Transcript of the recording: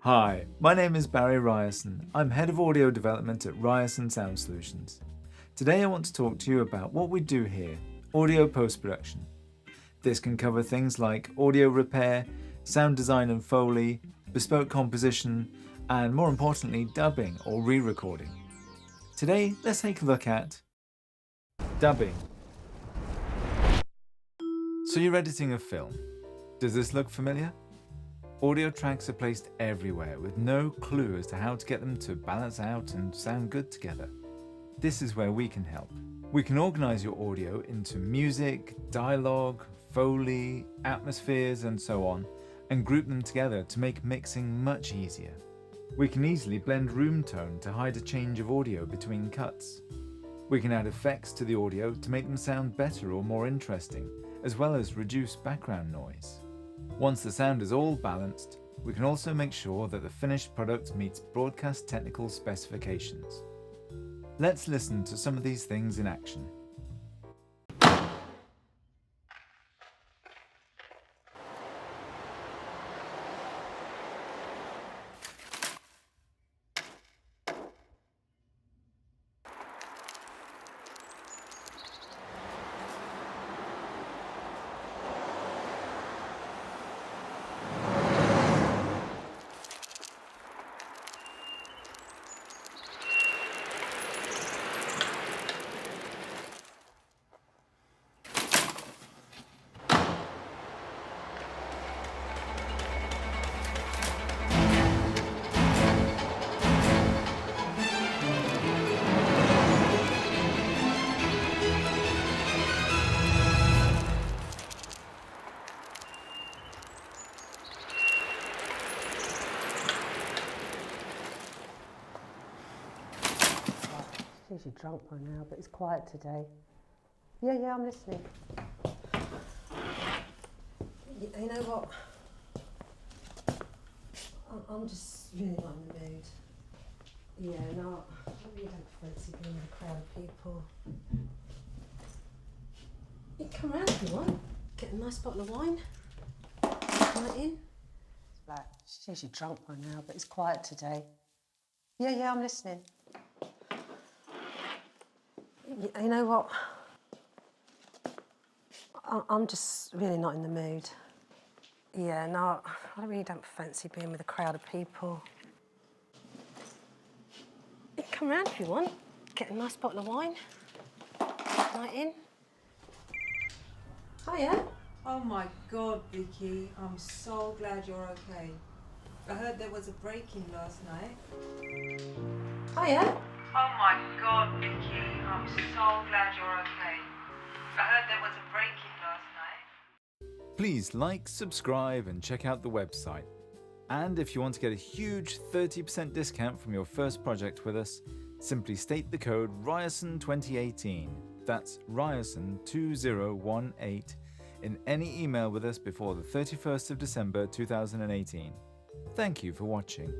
Hi, my name is Barry Ryerson. I'm Head of Audio Development at Ryerson Sound Solutions. Today I want to talk to you about what we do here, audio post-production. This can cover things like audio repair, sound design and Foley, bespoke composition, and more importantly, dubbing or re-recording. Today, let's take a look at dubbing. So you're editing a film. Does this look familiar? Audio tracks are placed everywhere with no clue as to how to get them to balance out and sound good together. This is where we can help. We can organize your audio into music, dialogue, Foley, atmospheres and so on, and group them together to make mixing much easier. We can easily blend room tone to hide a change of audio between cuts. We can add effects to the audio to make them sound better or more interesting, as well as reduce background noise. Once the sound is all balanced, we can also make sure that the finished product meets broadcast technical specifications. Let's listen to some of these things in action. She's usually drunk by now, but it's quiet today. Yeah, I'm listening. You know what? I'm just really not in the mood. Yeah, no, I really don't fancy being with a crowd of people. You come round if you want. Get a nice bottle of wine. Right in. She's usually drunk by now, but it's quiet today. Yeah, I'm listening. You know what? I'm just really not in the mood. Yeah, no, I really don't fancy being with a crowd of people. You can come round if you want. Get a nice bottle of wine. Right in. Hiya. Oh my God, Vicky, I'm so glad you're okay. I heard there was a break-in last night. Hiya. Oh my God, Vicky, I'm so glad you're okay. I heard there was a break-in last night. Please like, subscribe and check out the website. And if you want to get a huge 30% discount from your first project with us, simply state the code Ryerson 2018. That's Ryerson 2018 in any email with us before the 31st of December 2018. Thank you for watching.